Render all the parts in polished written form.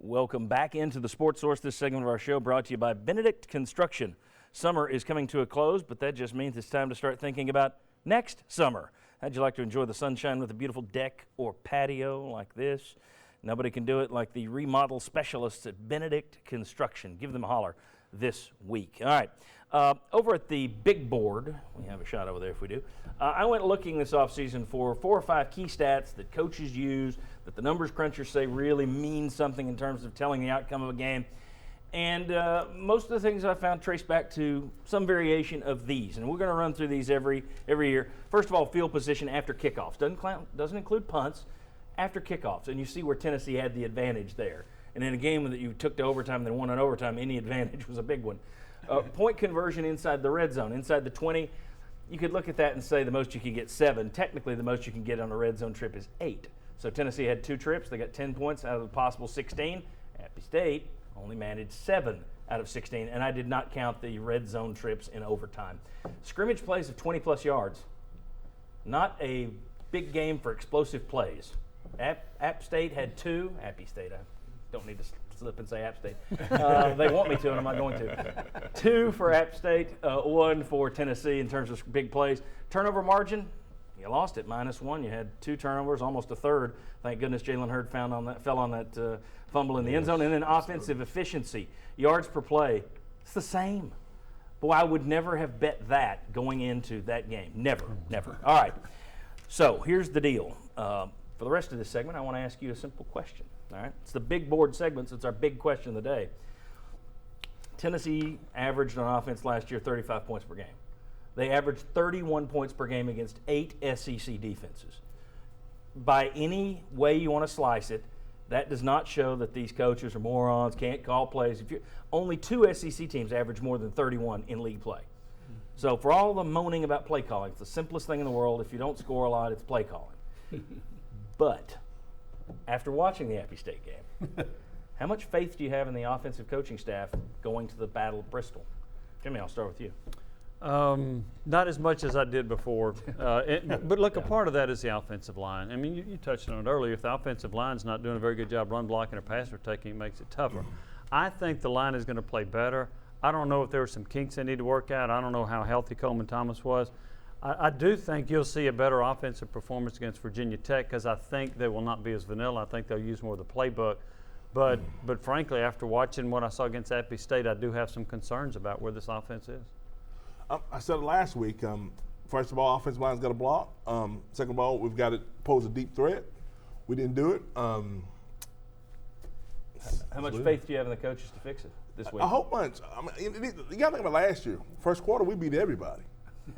Welcome back into the Sports Source. This segment of our show brought to you by Benedict Construction. Summer is coming to a close, but that just means it's time to start thinking about next summer. How'd you like to enjoy the sunshine with a beautiful deck or patio like this? Nobody can do it like the remodel specialists at Benedict Construction. Give them a holler this week. All right. Over at the big board, we have a shot over there if we do, I went looking this offseason for 4 or 5 key stats that coaches use, that the numbers crunchers say really mean something in terms of telling the outcome of a game. And most of the things I found trace back to some variation of these. And we're going to run through these every year. First of all, field position after kickoffs. Doesn't include punts, after kickoffs. And you see where Tennessee had the advantage there. And in a game that you took to overtime and then won in overtime, any advantage was a big one. Point conversion inside the red zone, inside the 20. You could look at that and say the most you can get 7. Technically, the most you can get on a red zone trip is 8. So Tennessee had 2 trips. They got 10 points out of the possible 16. Appy State only managed 7 out of 16, and I did not count the red zone trips in overtime. Scrimmage plays of 20-plus yards. Not a big game for explosive plays. App State had 2. Appy State, I don't need to slip and say App State. They want me to, and I'm not going to. 2 for App State, 1 for Tennessee in terms of big plays. Turnover margin, you lost it, -1. You had 2 turnovers, almost a third. Thank goodness Jalen Hurd fell on that fumble in the end zone. And then offensive efficiency, yards per play, it's the same. Boy, I would never have bet that going into that game. Never. All right. So here's the deal. For the rest of this segment, I want to ask you a simple question. All right, it's the big board segment, so it's our big question of the day. Tennessee averaged on offense last year 35 points per game. They averaged 31 points per game against 8 SEC defenses. By any way you want to slice it, that does not show that these coaches are morons, can't call plays. Only 2 SEC teams average more than 31 in league play. So for all the moaning about play calling, it's the simplest thing in the world. If you don't score a lot, it's play calling. But after watching the Appy State game, how much faith do you have in the offensive coaching staff going to the Battle of Bristol? Jimmy, I'll start with you. Not as much as I did before. But look, a part of that is the offensive line. I mean, you touched on it earlier. If the offensive line's not doing a very good job run blocking or pass protecting, it makes it tougher. I think the line is going to play better. I don't know if there were some kinks they need to work out. I don't know how healthy Coleman Thomas was. I do think you'll see a better offensive performance against Virginia Tech because I think they will not be as vanilla. I think they'll use more of the playbook. But frankly, after watching what I saw against Appy State, I do have some concerns about where this offense is. I said it last week. First of all, offensive line's got to block. Second of all, we've got to pose a deep threat. We didn't do it. How much faith do you have in the coaches to fix it this week? I hope much. I mean, you got to think about last year. First quarter, we beat everybody.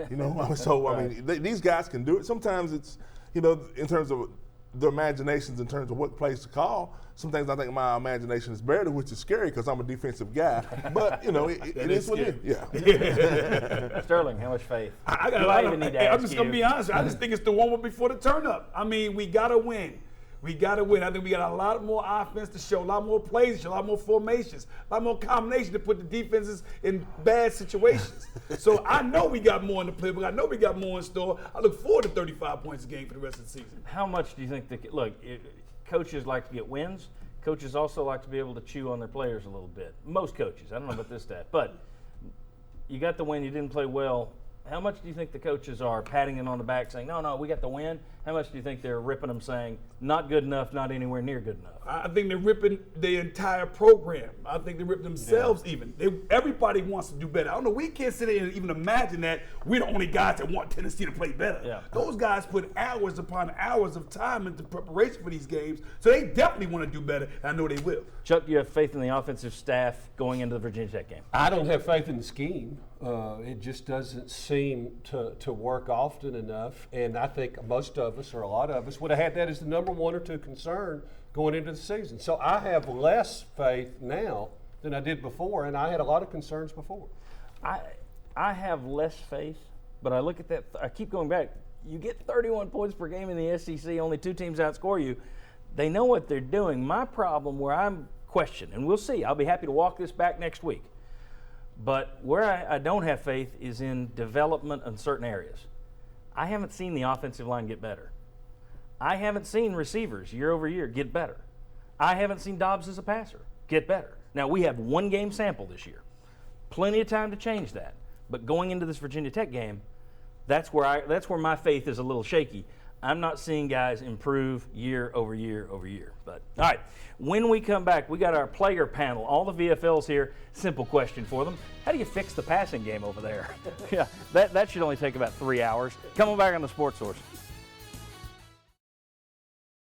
You know, so I mean, these guys can do it. Sometimes it's, you know, in terms of their imaginations, in terms of what plays to call. Sometimes I think my imagination is better, which is scary because I'm a defensive guy. But you know, it is what it is. Yeah. Sterling, how much faith? I got a lot of. I'm just gonna be honest. I just think it's the one before the turn up. I mean, we gotta win. We got to win. I think we got a lot more offense to show, a lot more plays to show, a lot more formations, a lot more combinations to put the defenses in bad situations. So I know we got more in the playbook. I know we got more in store. I look forward to 35 points a game for the rest of the season. How much do you think coaches like to get wins? Coaches also like to be able to chew on their players a little bit. Most coaches. I don't know about this stat. But you got the win. You didn't play well. How much do you think the coaches are patting them on the back saying, no, we got the win? How much do you think they're ripping them saying, not good enough, not anywhere near good enough? I think they're ripping the entire program. I think they rip themselves even. Everybody wants to do better. I don't know. We can't sit there and even imagine that we're the only guys that want Tennessee to play better. Yeah. Those guys put hours upon hours of time into preparation for these games, so they definitely want to do better, and I know they will. Chuck, do you have faith in the offensive staff going into the Virginia Tech game? I don't have faith in the scheme. It just doesn't seem to work often enough, and I think most of us, or a lot of us, would have had that as the number 1 or 2 concern going into the season. So I have less faith now than I did before, and I had a lot of concerns before. I have less faith, but I look at that. I keep going back. You get 31 points per game in the SEC, only 2 teams outscore you. They know what they're doing. My problem where I'm questioned, and we'll see, I'll be happy to walk this back next week, but where I don't have faith is in development in certain areas. I haven't seen the offensive line get better. I haven't seen receivers year over year get better. I haven't seen Dobbs as a passer get better. Now, we have one game sample this year. Plenty of time to change that. But going into this Virginia Tech game, that's where my faith is a little shaky. I'm not seeing guys improve year over year over year. But all right, when we come back, we got our player panel, all the VFLs here. Simple question for them: how do you fix the passing game over there? Yeah, that should only take about 3 hours. Come on back on the Sports Source.